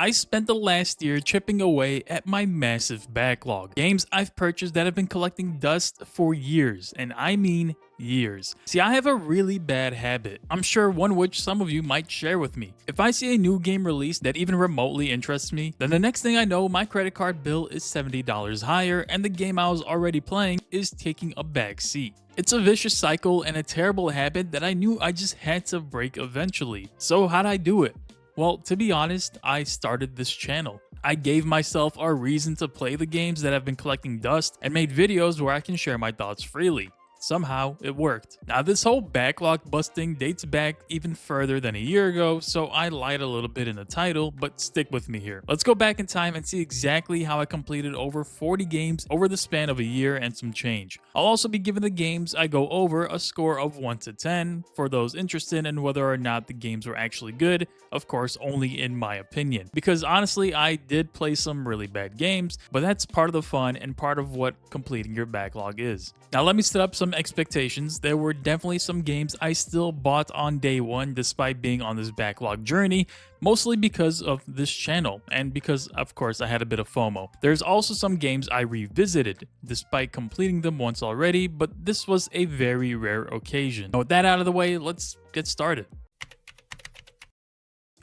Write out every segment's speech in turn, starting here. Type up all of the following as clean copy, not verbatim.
I spent the last year chipping away at my massive backlog. Games I've purchased that have been collecting dust for years, and I mean years. See, I have a really bad habit, I'm sure one which some of you might share with me. If I see a new game release that even remotely interests me, then the next thing I know, my credit card bill is $70 higher and the game I was already playing is taking a back seat. It's a vicious cycle and a terrible habit that I knew I just had to break eventually. So how'd I do it? Well, to be honest, I started this channel. I gave myself a reason to play the games that have been collecting dust and made videos where I can share my thoughts freely. Somehow, it worked. Now, this whole backlog busting dates back even further than a year ago, so I lied a little bit in the title, but stick with me here. Let's go back in time and see exactly how I completed over 40 games over the span of a year and some change. I'll also be giving the games I go over a score of 1 to 10 for those interested in whether or not the games were actually good, of course only in my opinion. Because honestly, I did play some really bad games, but that's part of the fun and part of what completing your backlog is. Now let me set up some expectations. There were definitely some games I still bought on day one despite being on this backlog journey, mostly because of this channel and because of course I had a bit of FOMO. There's also some games I revisited despite completing them once already, but this was a very rare occasion. Now with that out of the way, let's get started.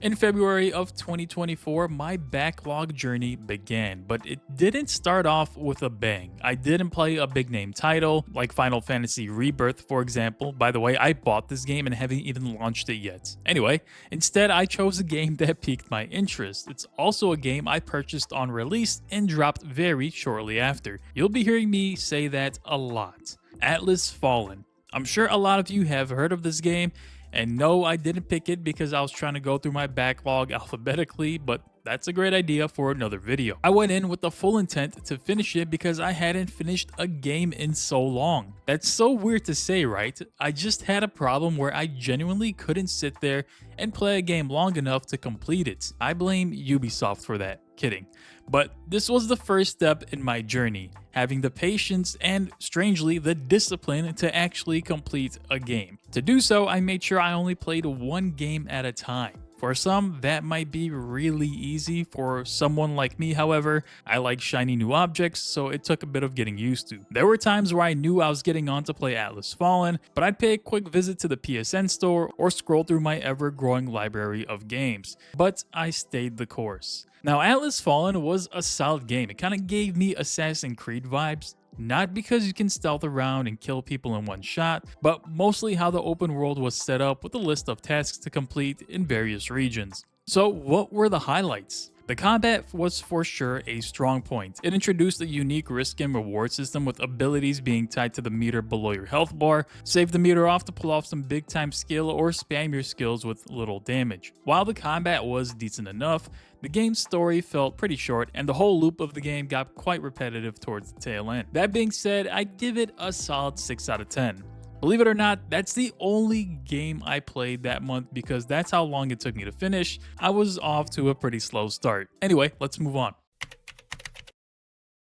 In February of 2024, my backlog journey began, but it didn't start off with a bang. I didn't play a big name title, like Final Fantasy Rebirth, for example. By the way, I bought this game and haven't even launched it yet. Anyway, instead I chose a game that piqued my interest. It's also a game I purchased on release and dropped very shortly after. You'll be hearing me say that a lot. Atlas Fallen. I'm sure a lot of you have heard of this game. And no, I didn't pick it because I was trying to go through my backlog alphabetically, but that's a great idea for another video. I went in with the full intent to finish it because I hadn't finished a game in so long. That's so weird to say, right? I just had a problem where I genuinely couldn't sit there and play a game long enough to complete it. I blame Ubisoft for that. Kidding. But this was the first step in my journey, having the patience and, strangely, the discipline to actually complete a game. To do so, I made sure I only played one game at a time. For some, that might be really easy. For someone like me, however, I like shiny new objects, so it took a bit of getting used to. There were times where I knew I was getting on to play Atlas Fallen, but I'd pay a quick visit to the PSN store or scroll through my ever-growing library of games. But I stayed the course. Now, Atlas Fallen was a solid game. It kind of gave me Assassin's Creed vibes. Not because you can stealth around and kill people in one shot, but mostly how the open world was set up with a list of tasks to complete in various regions. So what were the highlights? The combat was for sure a strong point. It introduced a unique risk and reward system with abilities being tied to the meter below your health bar. Save the meter off to pull off some big time skill or spam your skills with little damage. While the combat was decent enough, the game's story felt pretty short and the whole loop of the game got quite repetitive towards the tail end. That being said, I'd give it a solid 6 out of 10. Believe it or not, that's the only game I played that month because that's how long it took me to finish. I was off to a pretty slow start. Anyway, let's move on.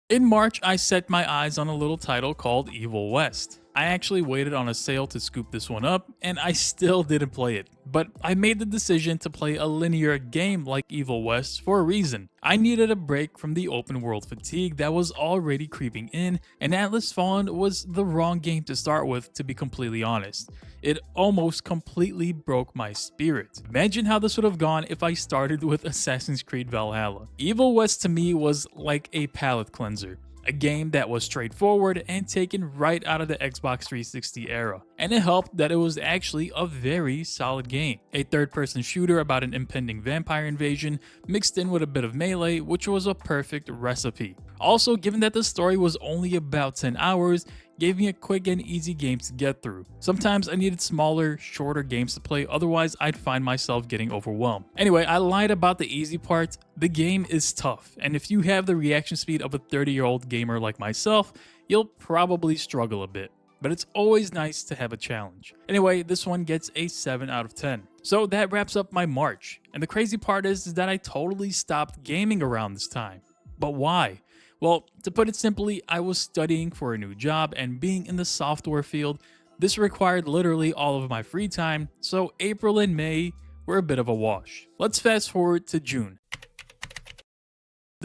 In March, I set my eyes on a little title called Evil West. I actually waited on a sale to scoop this one up, and I still didn't play it. But I made the decision to play a linear game like Evil West for a reason. I needed a break from the open world fatigue that was already creeping in, and Atlas Fallen was the wrong game to start with, to be completely honest. It almost completely broke my spirit. Imagine how this would have gone if I started with Assassin's Creed Valhalla. Evil West to me was like a palate cleanser. A game that was straightforward and taken right out of the Xbox 360 era. And it helped that it was actually a very solid game. A third-person shooter about an impending vampire invasion mixed in with a bit of melee, which was a perfect recipe. Also, given that the story was only about 10 hours, gave me a quick and easy game to get through. Sometimes I needed smaller, shorter games to play, otherwise I'd find myself getting overwhelmed. Anyway, I lied about the easy part. The game is tough, and if you have the reaction speed of a 30-year-old gamer like myself, you'll probably struggle a bit. But it's always nice to have a challenge. Anyway, this one gets a 7 out of 10. So that wraps up my March. And the crazy part is that I totally stopped gaming around this time. But why? Well, to put it simply, I was studying for a new job, and being in the software field, this required literally all of my free time, so April and May were a bit of a wash. Let's fast forward to June.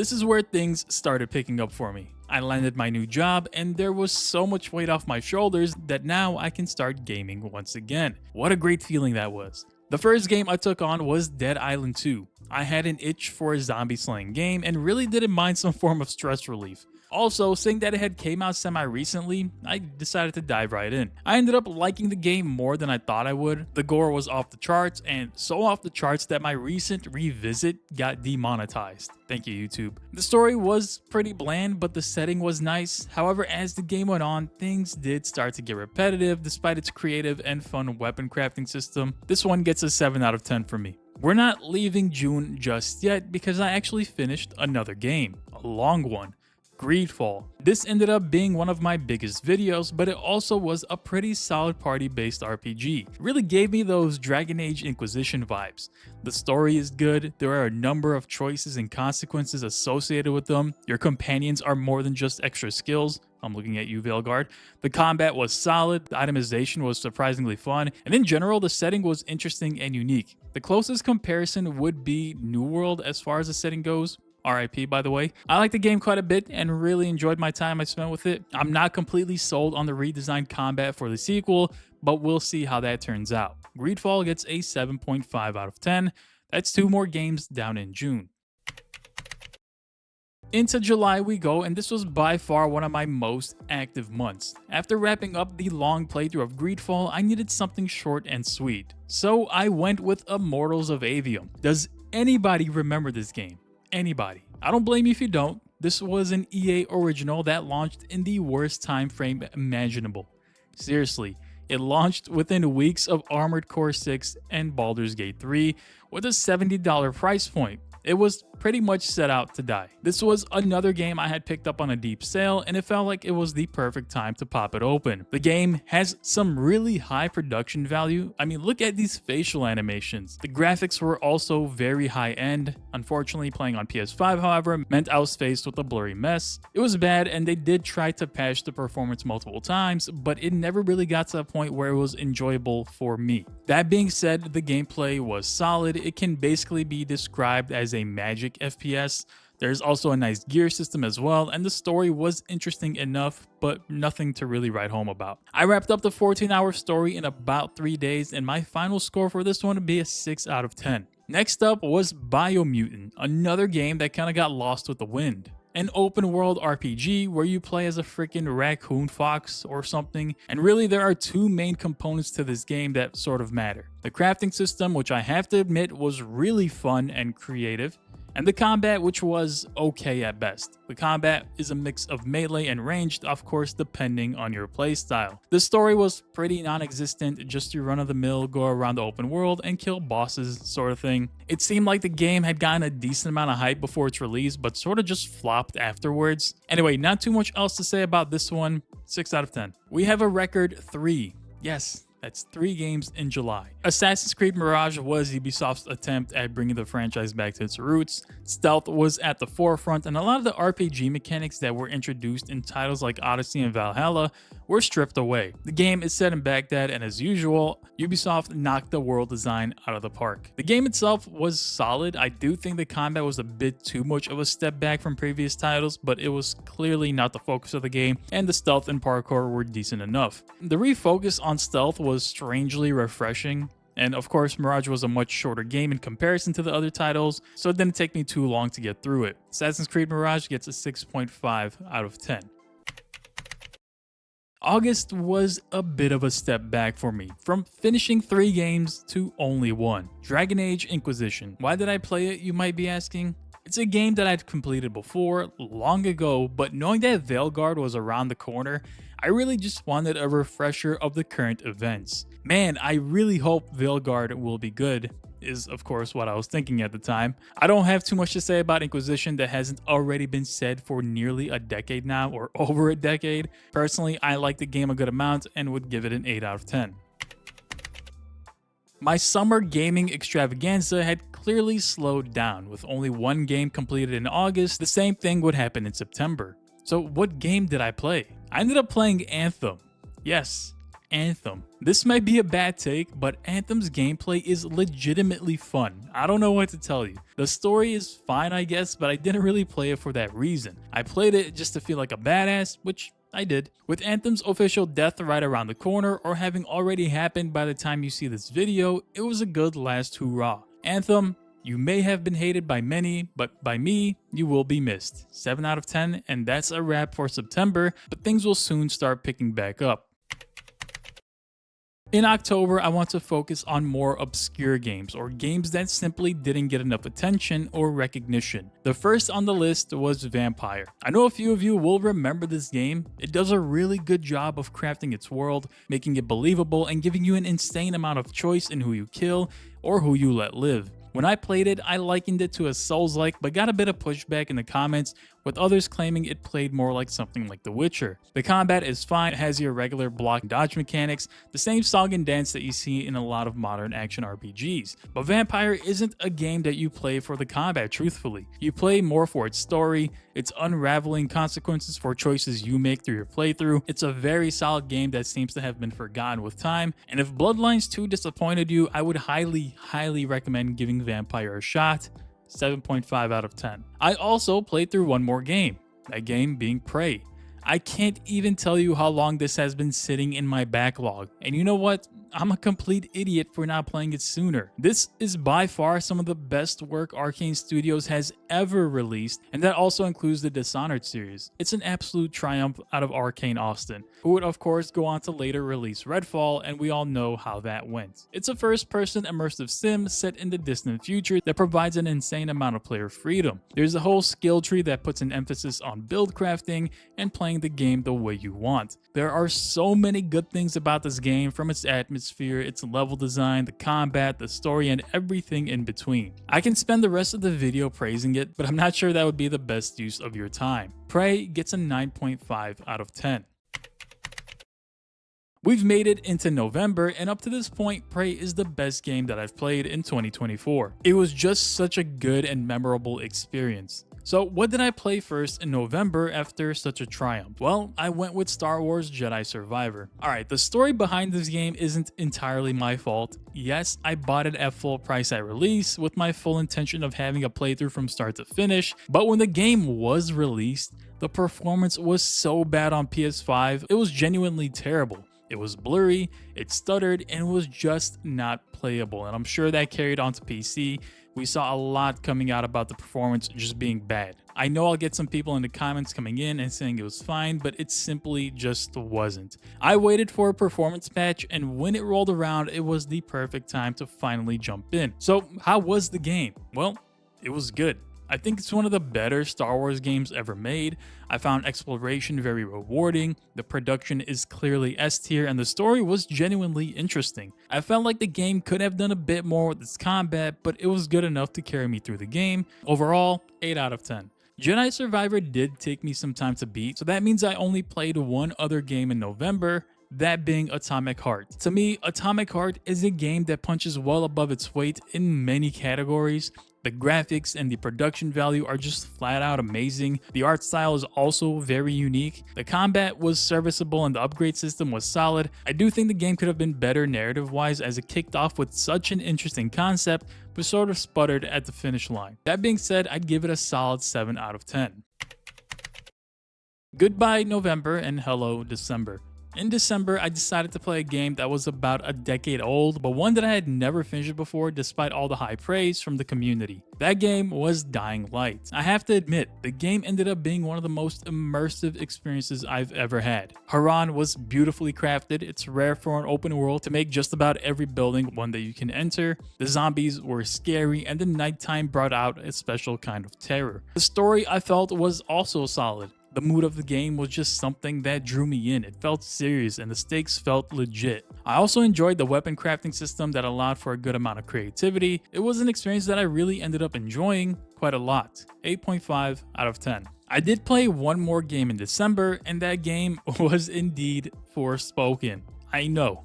This is where things started picking up for me. I landed my new job and there was so much weight off my shoulders that now I can start gaming once again. What a great feeling that was. The first game I took on was Dead Island 2. I had an itch for a zombie slaying game and really didn't mind some form of stress relief. Also, seeing that it had came out semi-recently, I decided to dive right in. I ended up liking the game more than I thought I would. The gore was off the charts, and so off the charts that my recent revisit got demonetized. Thank you, YouTube. The story was pretty bland, but the setting was nice. However, as the game went on, things did start to get repetitive despite its creative and fun weapon crafting system. This one gets a 7 out of 10 for me. We're not leaving June just yet because I actually finished another game, a long one. Greedfall. This ended up being one of my biggest videos, but it also was a pretty solid party-based RPG. It really gave me those Dragon Age Inquisition vibes. The story is good, there are a number of choices and consequences associated with them. Your companions are more than just extra skills. I'm looking at you, Veilguard. The combat was solid, the itemization was surprisingly fun, and in general, the setting was interesting and unique. The closest comparison would be New World as far as the setting goes. RIP, by the way. I liked the game quite a bit and really enjoyed my time I spent with it. I'm not completely sold on the redesigned combat for the sequel, but we'll see how that turns out. Greedfall gets a 7.5 out of 10. That's 2 more games down in June. Into July we go, and this was by far one of my most active months. After wrapping up the long playthrough of Greedfall, I needed something short and sweet. So I went with Immortals of Avium. Does anybody remember this game? Anybody. I don't blame you if you don't. This was an EA original that launched in the worst time frame imaginable. Seriously, it launched within weeks of Armored Core 6 and Baldur's Gate 3 with a $70 price point. It was pretty much set out to die. This was another game I had picked up on a deep sale, and it felt like it was the perfect time to pop it open. The game has some really high production value. I mean, look at these facial animations. The graphics were also very high end. Unfortunately, playing on PS5, however, meant I was faced with a blurry mess. It was bad, and they did try to patch the performance multiple times, but it never really got to a point where it was enjoyable for me. That being said, the gameplay was solid. It can basically be described as a magic FPS. There's also a nice gear system as well, and the story was interesting enough, but nothing to really write home about. I wrapped up the 14-hour story in about 3 days, and my final score for this one would be a 6 out of 10. Next up was Biomutant, another game that kind of got lost with the wind. An open world RPG where you play as a freaking raccoon fox or something, and really there are 2 main components to this game that sort of matter. The crafting system, which I have to admit was really fun and creative, and the combat, which was okay at best. The combat is a mix of melee and ranged, of course, depending on your playstyle. The story was pretty non-existent, just your run-of-the-mill, go around the open world and kill bosses sort of thing. It seemed like the game had gotten a decent amount of hype before its release, but sort of just flopped afterwards. Anyway, not too much else to say about this one. 6 out of 10. We have a record 3. Yes. That's 3 games in July. Assassin's Creed Mirage was Ubisoft's attempt at bringing the franchise back to its roots. Stealth was at the forefront, and a lot of the RPG mechanics that were introduced in titles like Odyssey and Valhalla were stripped away. The game is set in Baghdad, and as usual, Ubisoft knocked the world design out of the park. The game itself was solid. I do think the combat was a bit too much of a step back from previous titles, but it was clearly not the focus of the game, and the stealth and parkour were decent enough. The refocus on stealth was strangely refreshing, and of course Mirage was a much shorter game in comparison to the other titles, so it didn't take me too long to get through it. Assassin's Creed Mirage gets a 6.5 out of 10. August was a bit of a step back for me, from finishing 3 games to only 1. Dragon Age Inquisition. Why did I play it, you might be asking? It's a game that I'd completed before, long ago, but knowing that Veilguard was around the corner, I really just wanted a refresher of the current events. Man, I really hope Veilguard will be good, is of course what I was thinking at the time. I don't have too much to say about Inquisition that hasn't already been said for nearly a decade now, or over a decade. Personally, I like the game a good amount and would give it an 8 out of 10. My summer gaming extravaganza had clearly slowed down. With only 1 game completed in August, the same thing would happen in September. So what game did I play? I ended up playing Anthem. Yes, Anthem. This might be a bad take, but Anthem's gameplay is legitimately fun. I don't know what to tell you. The story is fine, I guess, but I didn't really play it for that reason. I played it just to feel like a badass, which I did. With Anthem's official death right around the corner, or having already happened by the time you see this video, it was a good last hurrah. Anthem, you may have been hated by many, but by me, you will be missed. 7 out of 10, and that's a wrap for September, but things will soon start picking back up. In October, I want to focus on more obscure games, or games that simply didn't get enough attention or recognition. The first on the list was Vampire. I know a few of you will remember this game. It does a really good job of crafting its world, making it believable, and giving you an insane amount of choice in who you kill or who you let live. When I played it, I likened it to a Souls-like, but got a bit of pushback in the comments, with others claiming it played more like something like The Witcher. The combat is fine, it has your regular block and dodge mechanics, the same song and dance that you see in a lot of modern action RPGs. But Vampire isn't a game that you play for the combat, truthfully. You play more for its story, its unraveling consequences for choices you make through your playthrough. It's a very solid game that seems to have been forgotten with time, and if Bloodlines 2 disappointed you, I would highly recommend giving Vampire a shot. 7.5 out of 10. I also played through one more game, that game being Prey. I can't even tell you how long this has been sitting in my backlog, and you know what? I'm a complete idiot for not playing it sooner. This is by far some of the best work Arcane Studios has ever released, and that also includes the Dishonored series. It's an absolute triumph out of Arcane Austin, who would of course go on to later release Redfall, and we all know how that went. It's a first-person immersive sim set in the distant future that provides an insane amount of player freedom. There's a whole skill tree that puts an emphasis on build crafting and playing the game the way you want. There are so many good things about this game, from its atmosphere, its level design, the combat, the story, and everything in between. I can spend the rest of the video praising it, but I'm not sure that would be the best use of your time. Prey gets a 9.5 out of 10. We've made it into November, and up to this point, Prey is the best game that I've played in 2024. It was just such a good and memorable experience. So what did I play first in November after such a triumph? Well, I went with Star Wars Jedi Survivor. Alright, the story behind this game isn't entirely my fault. Yes, I bought it at full price at release with my full intention of having a playthrough from start to finish, but when the game was released, the performance was so bad on PS5, it was genuinely terrible. It was blurry, it stuttered, and was just not playable, and I'm sure that carried on to PC. We saw a lot coming out about the performance just being bad. I know I'll get some people in the comments coming in and saying it was fine, but it simply just wasn't. I waited for a performance patch, and when it rolled around, it was the perfect time to finally jump in. So how was the game? Well, it was good. I think it's one of the better Star Wars games ever made. I found exploration very rewarding, the production is clearly S tier, and the story was genuinely interesting. I felt like the game could have done a bit more with its combat, but it was good enough to carry me through the game. Overall, 8 out of 10. Jedi Survivor did take me some time to beat, so that means I only played one other game in November, that being Atomic Heart. To me, Atomic Heart is a game that punches well above its weight in many categories. The graphics and the production value are just flat out amazing. The art style is also very unique. The combat was serviceable and the upgrade system was solid. I do think the game could have been better narrative wise, as it kicked off with such an interesting concept but sort of sputtered at the finish line. That being said, I'd give it a solid 7 out of 10. Goodbye November and hello December. In December, I decided to play a game that was about a decade old, but one that I had never finished before despite all the high praise from the community. That game was Dying Light. I have to admit, the game ended up being one of the most immersive experiences I've ever had. Haran was beautifully crafted. It's rare for an open world to make just about every building one that you can enter. The zombies were scary, and the nighttime brought out a special kind of terror. The story, I felt, was also solid. The mood of the game was just something that drew me in. It felt serious and the stakes felt legit. I also enjoyed the weapon crafting system that allowed for a good amount of creativity. It was an experience that I really ended up enjoying quite a lot. 8.5 out of 10. I did play one more game in December, and that game was indeed Forspoken. I know,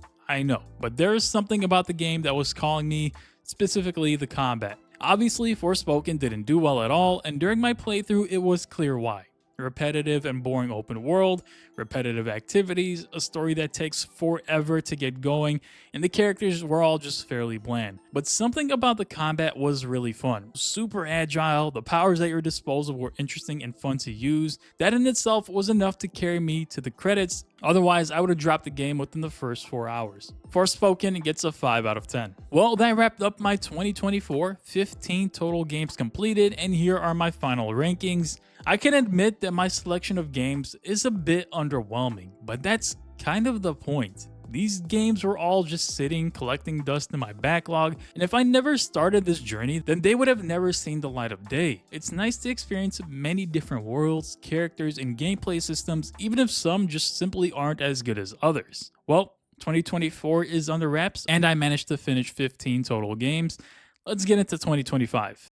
but there is something about the game that was calling me, specifically the combat. Obviously, Forspoken didn't do well at all, and during my playthrough, it was clear why. repetitive and boring open world, repetitive activities, a story that takes forever to get going, and the characters were all just fairly bland. But something about the combat was really fun. Super agile, the powers at your disposal were interesting and fun to use. That in itself was enough to carry me to the credits. Otherwise, I would have dropped the game within the first 4 hours. Forspoken gets a 5 out of 10. Well, that wrapped up my 2024, 15 total games completed, and here are my final rankings. I can admit that my selection of games is a bit underwhelming, but that's kind of the point. These games were all just sitting, collecting dust in my backlog, and if I never started this journey, then they would have never seen the light of day. It's nice to experience many different worlds, characters, and gameplay systems, even if some just simply aren't as good as others. Well, 2024 is under wraps, and I managed to finish 15 total games. Let's get into 2025.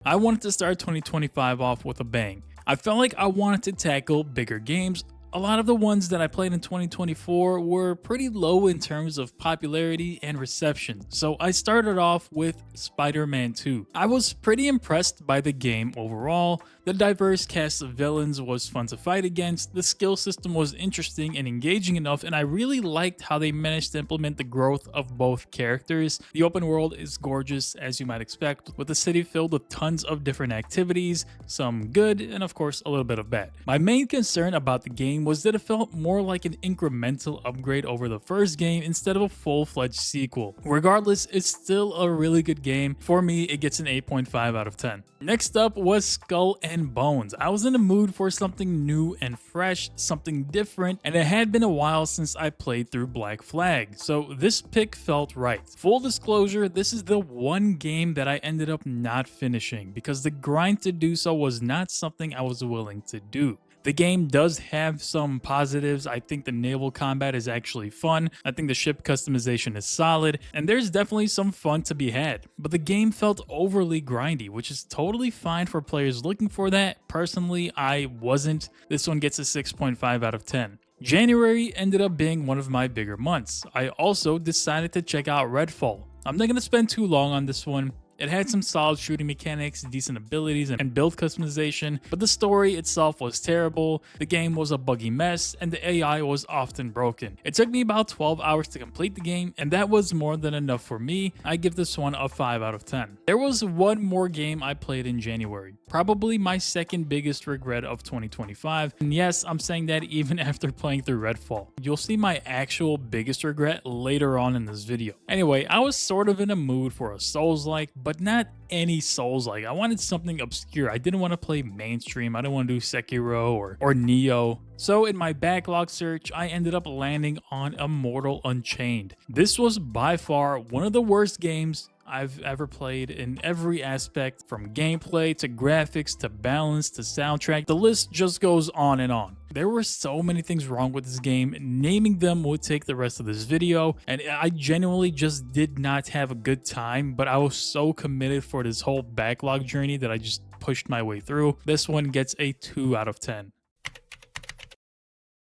I wanted to start 2025 off with a bang. I felt like I wanted to tackle bigger games. A lot of the ones that I played in 2024 were pretty low in terms of popularity and reception, so I started off with Spider-Man 2. I was pretty impressed by the game overall. The diverse cast of villains was fun to fight against, the skill system was interesting and engaging enough, and I really liked how they managed to implement the growth of both characters. The open world is gorgeous, as you might expect, with a city filled with tons of different activities, some good and of course a little bit of bad. My main concern about the game was that it felt more like an incremental upgrade over the first game instead of a full-fledged sequel. Regardless, it's still a really good game. For me, it gets an 8.5 out of 10. Next up was Skull and Bones. I was in the mood for something new and fresh, something different, and it had been a while since I played through Black Flag, so this pick felt right. Full disclosure, this is the one game that I ended up not finishing because the grind to do so was not something I was willing to do. The game does have some positives. I think the naval combat is actually fun. I think the ship customization is solid, and there's definitely some fun to be had. But the game felt overly grindy, which is totally fine for players looking for that. Personally, I wasn't. This one gets a 6.5 out of 10. January ended up being one of my bigger months. I also decided to check out Redfall. I'm not going to spend too long on this one. It had some solid shooting mechanics, decent abilities, and build customization, but the story itself was terrible, the game was a buggy mess, and the AI was often broken. It took me about 12 hours to complete the game, and that was more than enough for me. I give this one a 5 out of 10. There was one more game I played in January, probably my second biggest regret of 2025, and yes, I'm saying that even after playing through Redfall. You'll see my actual biggest regret later on in this video. Anyway, I was sort of in a mood for a Souls-like, but not any Souls-like. I wanted something obscure. I didn't want to play mainstream. I didn't want to do Sekiro or Neo. So in my backlog search, I ended up landing on Immortal Unchained. This was by far one of the worst games I've ever played in every aspect, from gameplay to graphics to balance to soundtrack. The list just goes on and on. There were so many things wrong with this game. Naming them would take the rest of this video, and I genuinely just did not have a good time, but I was so committed for this whole backlog journey that I just pushed my way through. This one gets a 2 out of 10.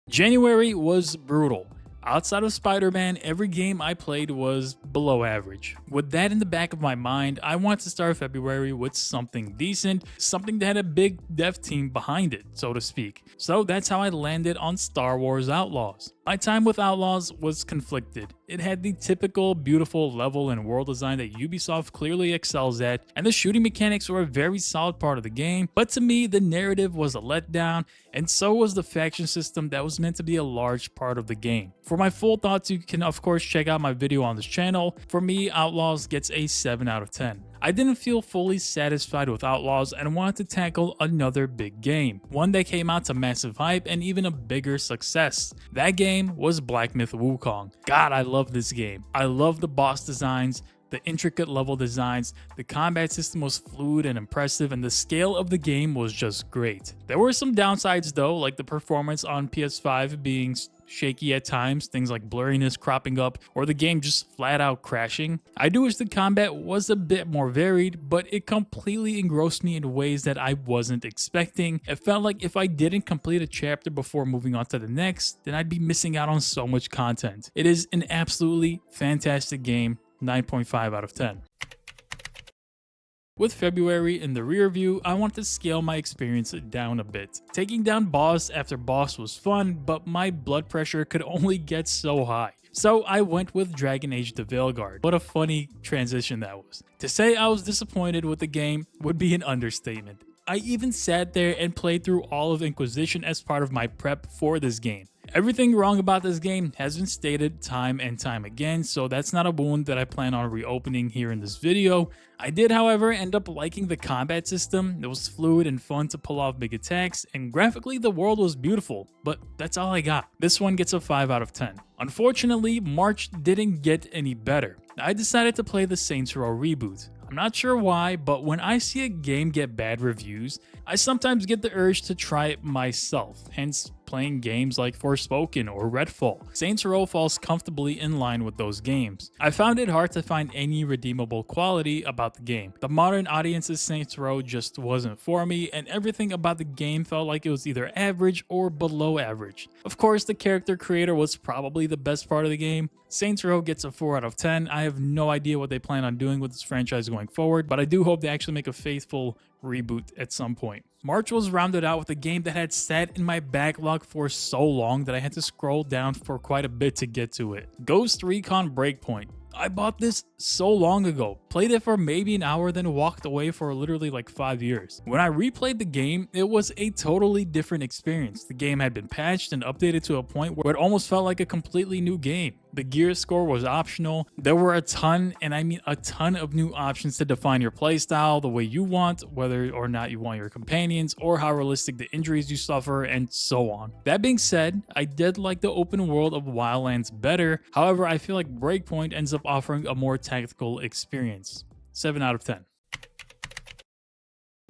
January was brutal. Outside of Spider-Man, every game I played was below average. With that in the back of my mind, I wanted to start February with something decent, something that had a big dev team behind it, so to speak. So that's how I landed on Star Wars Outlaws. My time with Outlaws was conflicted. It had the typical beautiful level and world design that Ubisoft clearly excels at, and the shooting mechanics were a very solid part of the game, but to me, the narrative was a letdown, and so was the faction system that was meant to be a large part of the game. For my full thoughts, you can of course check out my video on this channel. For me, Outlaws gets a 7 out of 10. I didn't feel fully satisfied with Outlaws and wanted to tackle another big game, one that came out to massive hype and even a bigger success. That game was Black Myth Wukong. God, I love this game. I love the boss designs, the intricate level designs, the combat system was fluid and impressive, and the scale of the game was just great. There were some downsides though, like the performance on PS5 being shaky at times, things like blurriness cropping up, or the game just flat out crashing. I do wish the combat was a bit more varied, but it completely engrossed me in ways that I wasn't expecting. It felt like if I didn't complete a chapter before moving on to the next, then I'd be missing out on so much content. It is an absolutely fantastic game, 9.5 out of 10. With February in the rear view, I wanted to scale my experience down a bit. Taking down boss after boss was fun, but my blood pressure could only get so high. So I went with Dragon Age the Veilguard. What a funny transition that was. To say I was disappointed with the game would be an understatement. I even sat there and played through all of Inquisition as part of my prep for this game. Everything wrong about this game has been stated time and time again, so that's not a wound that I plan on reopening here in this video. I did, however, end up liking the combat system. It was fluid and fun to pull off big attacks, and graphically the world was beautiful, but that's all I got. This one gets a 5 out of 10. Unfortunately, March didn't get any better. I decided to play the Saints Row reboot. I'm not sure why, but when I see a game get bad reviews, I sometimes get the urge to try it myself, hence playing games like Forspoken or Redfall. Saints Row falls comfortably in line with those games. I found it hard to find any redeemable quality about the game. The modern audience's Saints Row just wasn't for me, and everything about the game felt like it was either average or below average. Of course, the character creator was probably the best part of the game. Saints Row gets a 4 out of 10. I have no idea what they plan on doing with this franchise going forward, but I do hope they actually make a faithful reboot at some point. March was rounded out with a game that had sat in my backlog for so long that I had to scroll down for quite a bit to get to it. Ghost Recon Breakpoint. I bought this so long ago, played it for maybe an hour, then walked away for literally like 5 years. When I replayed the game, it was a totally different experience. The game had been patched and updated to a point where it almost felt like a completely new game. The gear score was optional. There were a ton, and I mean a ton of new options to define your playstyle the way you want, whether or not you want your companions, or how realistic the injuries you suffer, and so on. That being said, I did like the open world of Wildlands better. However, I feel like Breakpoint ends up offering a more tactical experience. 7 out of 10.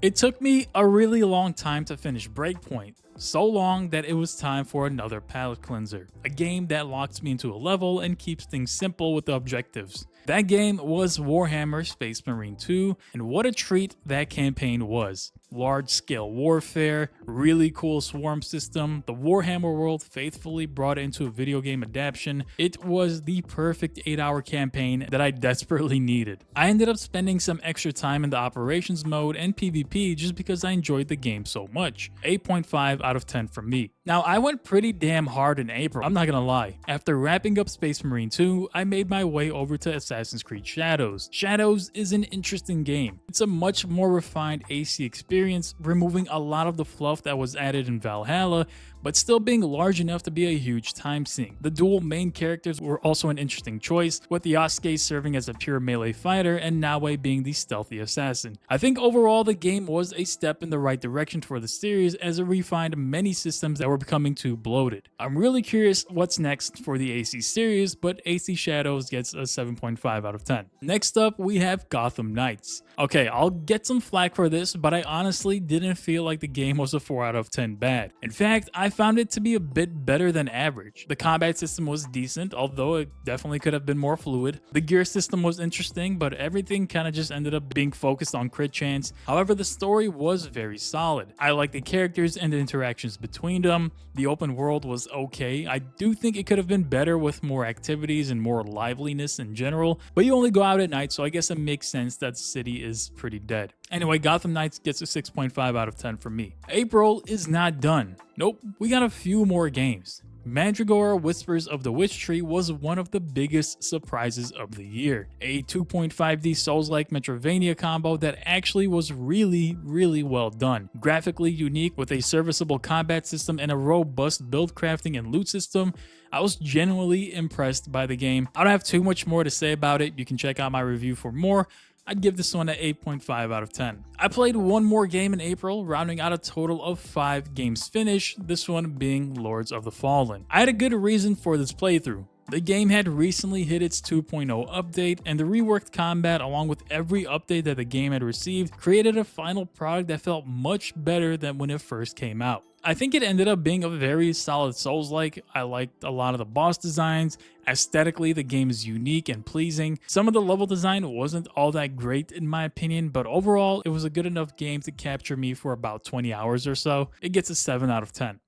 It took me a really long time to finish Breakpoint. So long that it was time for another palate cleanser. A game that locks me into a level and keeps things simple with the objectives. That game was Warhammer Space Marine 2, and what a treat that campaign was. Large-scale warfare, really cool swarm system, the Warhammer world faithfully brought into a video game adaptation. It was the perfect 8-hour campaign that I desperately needed. I ended up spending some extra time in the operations mode and PvP just because I enjoyed the game so much. 8.5 out of 10 from me. Now, I went pretty damn hard in April, I'm not gonna lie. After wrapping up Space Marine 2, I made my way over to Assassin's Creed Shadows. Shadows is an interesting game. It's a much more refined AC experience, removing a lot of the fluff that was added in Valhalla, but still being large enough to be a huge time sink. The dual main characters were also an interesting choice, with Yasuke serving as a pure melee fighter and Naue being the stealthy assassin. I think overall the game was a step in the right direction for the series as it refined many systems that were becoming too bloated. I'm really curious what's next for the AC series, but AC Shadows gets a 7.5 out of 10. Next up, we have Gotham Knights. Okay, I'll get some flack for this, but I honestly didn't feel like the game was a 4 out of 10 bad. In fact, I found it to be a bit better than average. The combat system was decent, although it definitely could have been more fluid. The gear system was interesting, but everything kind of just ended up being focused on crit chance. However, the story was very solid. I liked the characters and the interactions between them. The open world was okay. I do think it could have been better with more activities and more liveliness in general, but you only go out at night, so I guess it makes sense that the city is pretty dead. Anyway, Gotham Knights gets a 6.5 out of 10 from me. April is not done. Nope, we got a few more games. Mandragora Whispers of the Witch Tree was one of the biggest surprises of the year. A 2.5D Souls-like Metroidvania combo that actually was really well done. Graphically unique with a serviceable combat system and a robust build crafting and loot system. I was genuinely impressed by the game. I don't have too much more to say about it. You can check out my review for more. I'd give this one an 8.5 out of 10. I played one more game in April, rounding out a total of 5 games finished, this one being Lords of the Fallen. I had a good reason for this playthrough. The game had recently hit its 2.0 update, and the reworked combat along with every update that the game had received created a final product that felt much better than when it first came out. I think it ended up being a very solid Souls-like. I liked a lot of the boss designs. Aesthetically, the game is unique and pleasing. Some of the level design wasn't all that great in my opinion, but overall, it was a good enough game to capture me for about 20 hours or so. It gets a 7 out of 10.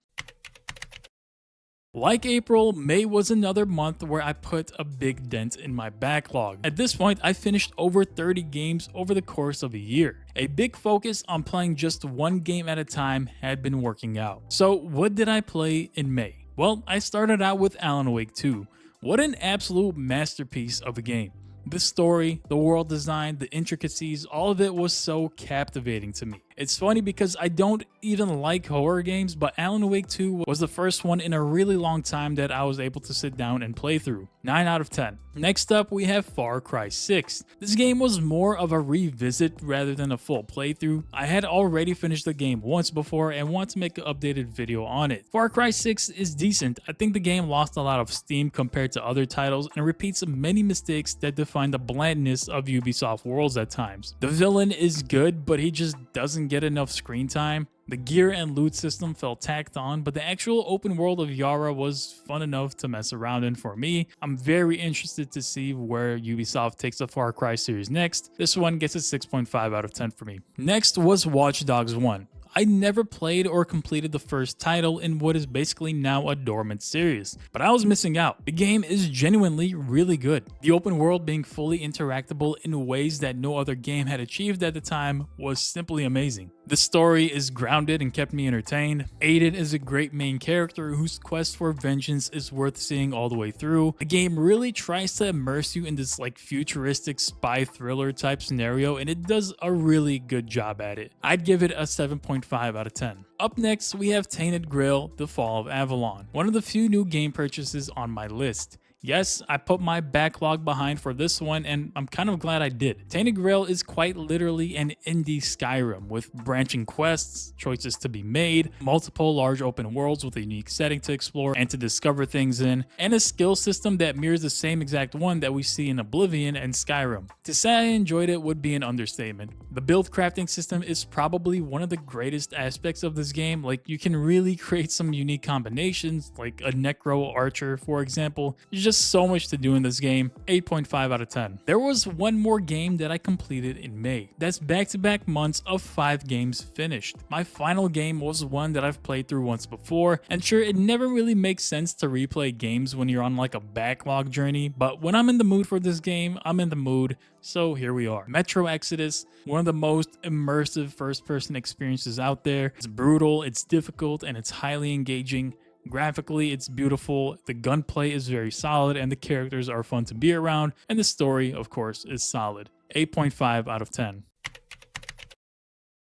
Like April, May was another month where I put a big dent in my backlog. At this point, I finished over 30 games over the course of a year. A big focus on playing just one game at a time had been working out. So what did I play in May? Well, I started out with Alan Wake 2. What an absolute masterpiece of a game. The story, the world design, the intricacies, all of it was so captivating to me. It's funny because I don't even like horror games, but Alan Wake 2 was the first one in a really long time that I was able to sit down and play through. 9 out of 10. Next up, we have Far Cry 6. This game was more of a revisit rather than a full playthrough. I had already finished the game once before and want to make an updated video on it. Far Cry 6 is decent. I think the game lost a lot of steam compared to other titles and repeats many mistakes that define the blandness of Ubisoft worlds at times. The villain is good, but he just doesn't get enough screen time. The gear and loot system felt tacked on, but the actual open world of Yara was fun enough to mess around in for me. I'm very interested to see where Ubisoft takes the Far Cry series next. This one gets a 6.5 out of 10 for me. Next was Watch Dogs 1. I never played or completed the first title in what is basically now a dormant series, but I was missing out. The game is genuinely really good. The open world being fully interactable in ways that no other game had achieved at the time was simply amazing. The story is grounded and kept me entertained. Aiden is a great main character whose quest for vengeance is worth seeing all the way through. The game really tries to immerse you in this futuristic spy thriller type scenario, and it does a really good job at it. I'd give it a 7.5 out of 10. Up next, we have Tainted Grail: The Fall of Avalon, one of the few new game purchases on my list. Yes, I put my backlog behind for this one, and I'm kind of glad I did. Tainted Grail is quite literally an indie Skyrim with branching quests, choices to be made, multiple large open worlds with a unique setting to explore and to discover things in, and a skill system that mirrors the same exact one that we see in Oblivion and Skyrim. To say I enjoyed it would be an understatement. The build crafting system is probably one of the greatest aspects of this game. You can really create some unique combinations, like a Necro Archer, for example. There's just so much to do in this game. 8.5 out of 10. There was one more game that I completed in May. That's back-to-back months of 5 games finished. My final game was one that I've played through once before, and sure, it never really makes sense to replay games when you're on a backlog journey, but when I'm in the mood for this game, I'm in the mood, so here we are. Metro Exodus, one of the most immersive first-person experiences out there. It's brutal, it's difficult, and it's highly engaging. Graphically, it's beautiful, the gunplay is very solid, and the characters are fun to be around, and the story, of course, is solid. 8.5 out of 10.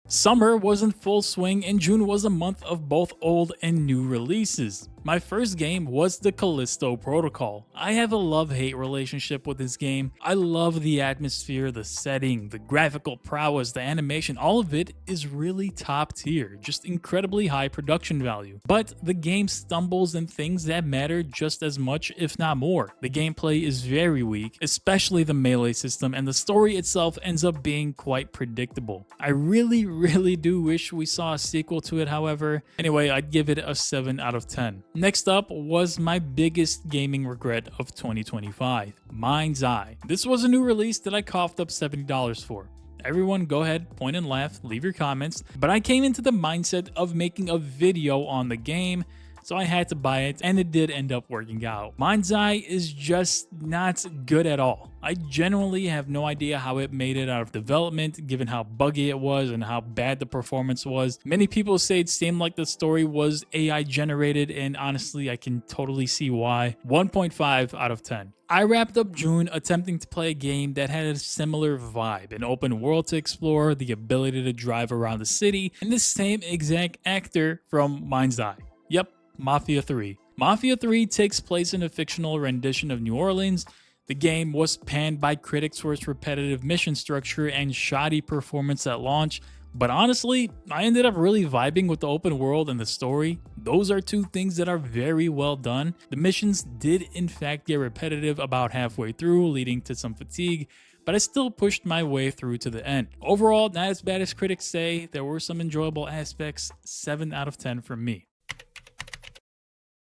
Summer was in full swing, and June was a month of both old and new releases. My first game was the Callisto Protocol. I have a love-hate relationship with this game. I love the atmosphere, the setting, the graphical prowess, the animation, all of it is really top tier, just incredibly high production value. But the game stumbles in things that matter just as much, if not more. The gameplay is very weak, especially the melee system, and the story itself ends up being quite predictable. I really do wish we saw a sequel to it, however. Anyway, I'd give it a 7 out of 10. Next up was my biggest gaming regret of 2025, Mind's Eye. This was a new release that I coughed up $70 for. Everyone go ahead, point and laugh, leave your comments, but I came into the mindset of making a video on the game, so I had to buy it, and it did end up working out. Mind's Eye is just not good at all. I genuinely have no idea how it made it out of development, given how buggy it was and how bad the performance was. Many people say it seemed like the story was AI generated, and honestly, I can totally see why. 1.5 out of 10. I wrapped up June attempting to play a game that had a similar vibe, an open world to explore, the ability to drive around the city, and the same exact actor from Mind's Eye. Yep, Mafia 3. Mafia 3 takes place in a fictional rendition of New Orleans. The game was panned by critics for its repetitive mission structure and shoddy performance at launch, but honestly, I ended up really vibing with the open world and the story. Those are two things that are very well done. The missions did in fact get repetitive about halfway through, leading to some fatigue, but I still pushed my way through to the end. Overall, not as bad as critics say. There were some enjoyable aspects. 7 out of 10 from me.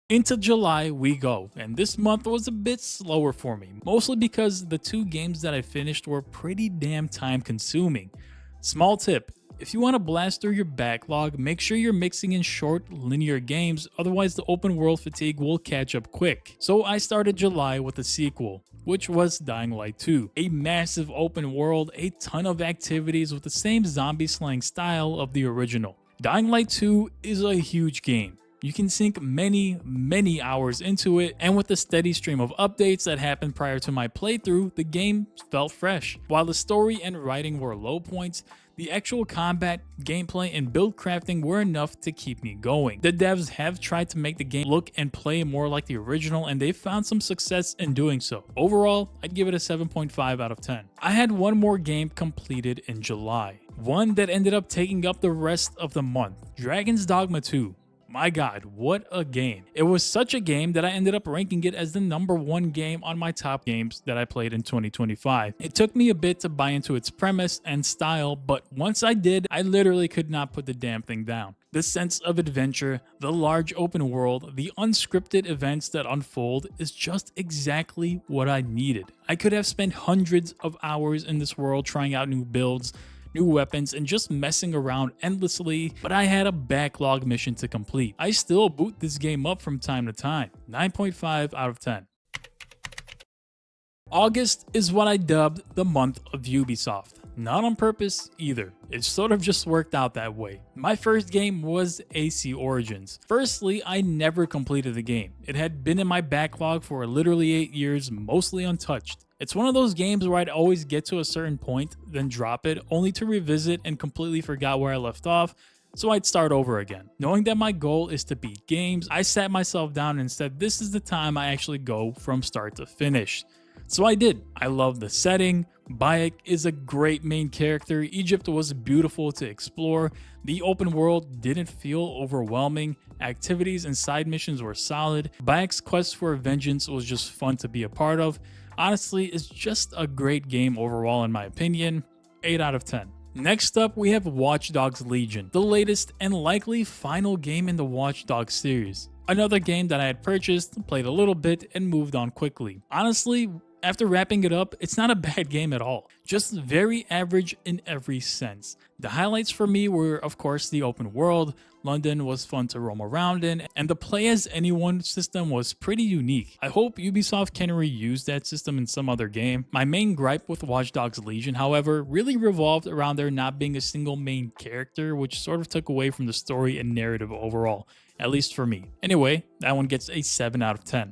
Into July we go, and this month was a bit slower for me, mostly because the 2 games that I finished were pretty damn time consuming. Small tip, If you want to blast through your backlog, make sure you're mixing in short, linear games, otherwise the open world fatigue will catch up quick. So I started July with a sequel, which was Dying Light 2. A massive open world, a ton of activities with the same zombie slaying style of the original. Dying Light 2 is a huge game. You can sink many hours into it, and with the steady stream of updates that happened prior to my playthrough, the game felt fresh. While the story and writing were low points, the actual combat, gameplay, and build crafting were enough to keep me going. The devs have tried to make the game look and play more like the original, and they've found some success in doing so. Overall, I'd give it a 7.5 out of 10. I had one more game completed in July, one that ended up taking up the rest of the month, Dragon's Dogma 2. My god, what a game. It was such a game that I ended up ranking it as the #1 game on my top games that I played in 2025. It took me a bit to buy into its premise and style, but once I did, I literally could not put the damn thing down. The sense of adventure, the large open world, the unscripted events that unfold is just exactly what I needed. I could have spent hundreds of hours in this world trying out new builds, new weapons, and just messing around endlessly, but I had a backlog mission to complete. I still boot this game up from time to time. 9.5 out of 10. August is what I dubbed the month of Ubisoft. Not on purpose either, it sort of just worked out that way. My first game was AC Origins. Firstly, I never completed the game. It had been in my backlog for literally 8 years, mostly untouched. It's one of those games where I'd always get to a certain point, then drop it, only to revisit and completely forgot where I left off, so I'd start over again. Knowing that my goal is to beat games, I sat myself down and said this is the time I actually go from start to finish. So I did. I love the setting. Bayek is a great main character. Egypt was beautiful to explore. The open world didn't feel overwhelming. Activities and side missions were solid. Bayek's quest for vengeance was just fun to be a part of. Honestly, it's just a great game overall in my opinion. 8 out of 10. Next up, we have Watch Dogs Legion, the latest and likely final game in the Watch Dogs series. Another game that I had purchased, played a little bit, and moved on quickly. Honestly, after wrapping it up, it's not a bad game at all. Just very average in every sense. The highlights for me were, of course, the open world. London was fun to roam around in, and the play as anyone system was pretty unique. I hope Ubisoft can reuse that system in some other game. My main gripe with Watch Dogs Legion, however, really revolved around there not being a single main character, which sort of took away from the story and narrative overall, at least for me. Anyway, that one gets a 7 out of 10.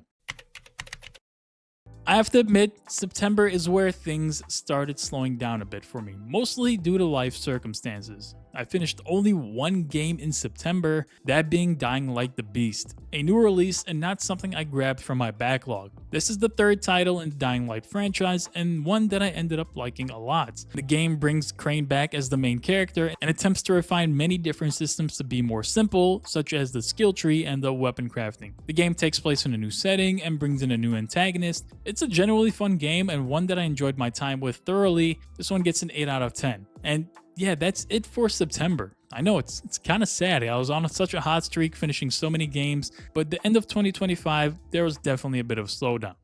I have to admit, September is where things started slowing down a bit for me, mostly due to life circumstances. I finished only one game in September, that being Dying Light the Beast, a new release and not something I grabbed from my backlog. This is the third title in the Dying Light franchise and one that I ended up liking a lot. The game brings Crane back as the main character and attempts to refine many different systems to be more simple, such as the skill tree and the weapon crafting. The game takes place in a new setting and brings in a new antagonist. It's a genuinely fun game and one that I enjoyed my time with thoroughly. This one gets an 8 out of 10. And yeah, that's it for September. I know it's kind of sad. I was on such a hot streak finishing so many games, but the end of 2025, there was definitely a bit of slowdown.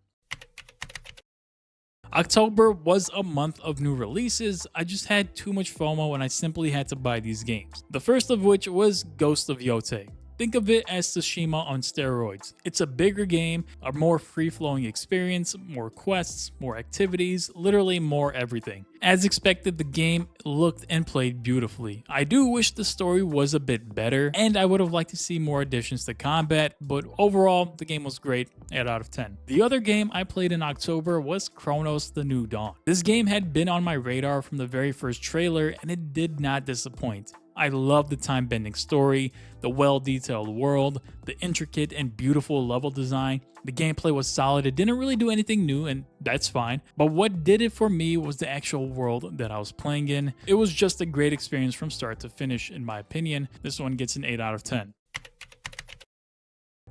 October was a month of new releases. I just had too much FOMO and I simply had to buy these games. The first of which was Ghost of Yotei. Think of it as Tsushima on steroids. It's a bigger game, a more free-flowing experience, more quests, more activities, literally more everything. As expected, the game looked and played beautifully. I do wish the story was a bit better, and I would have liked to see more additions to combat, but overall, the game was great, 8 out of 10. The other game I played in October was Chronos: The New Dawn. This game had been on my radar from the very first trailer, and it did not disappoint. I love the time-bending story, the well-detailed world, the intricate and beautiful level design. The gameplay was solid. It didn't really do anything new, and that's fine. But what did it for me was the actual world that I was playing in. It was just a great experience from start to finish, in my opinion. This one gets an 8 out of 10.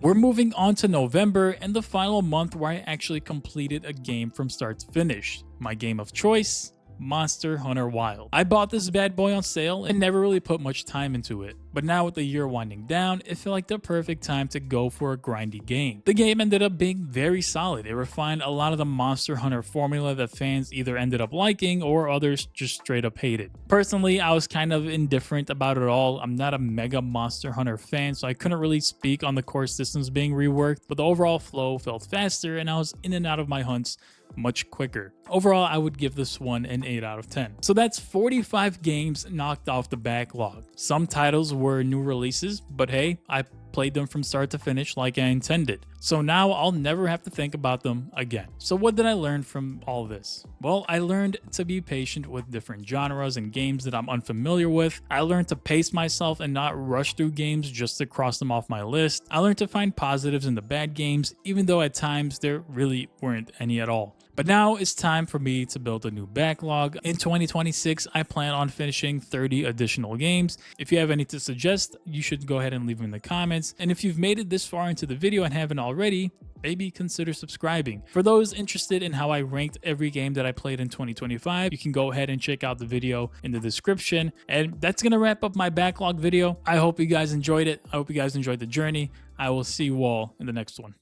We're moving on to November and the final month where I actually completed a game from start to finish. My game of choice, Monster Hunter Wilds. I bought this bad boy on sale and never really put much time into it, But now with the year winding down, it felt like the perfect time to go for a grindy game. The game ended up being very solid. It refined a lot of the Monster Hunter formula that fans either ended up liking or others just straight up hated. Personally, I was kind of indifferent about it all. I'm not a mega Monster Hunter fan, so I couldn't really speak on the core systems being reworked, but the overall flow felt faster and I was in and out of my hunts much quicker. Overall, I would give this one an 8 out of 10. So that's 45 games knocked off the backlog. Some titles were new releases, but hey, I played them from start to finish like I intended. So now I'll never have to think about them again. So what did I learn from all this? Well, I learned to be patient with different genres and games that I'm unfamiliar with. I learned to pace myself and not rush through games just to cross them off my list. I learned to find positives in the bad games, even though at times there really weren't any at all. But now it's time for me to build a new backlog. In 2026, I plan on finishing 30 additional games. If you have any to suggest, you should go ahead and leave them in the comments. And if you've made it this far into the video and haven't already, maybe consider subscribing. For those interested in how I ranked every game that I played in 2025, you can go ahead and check out the video in the description. And that's gonna wrap up my backlog video. I hope you guys enjoyed it. I hope you guys enjoyed the journey. I will see you all in the next one.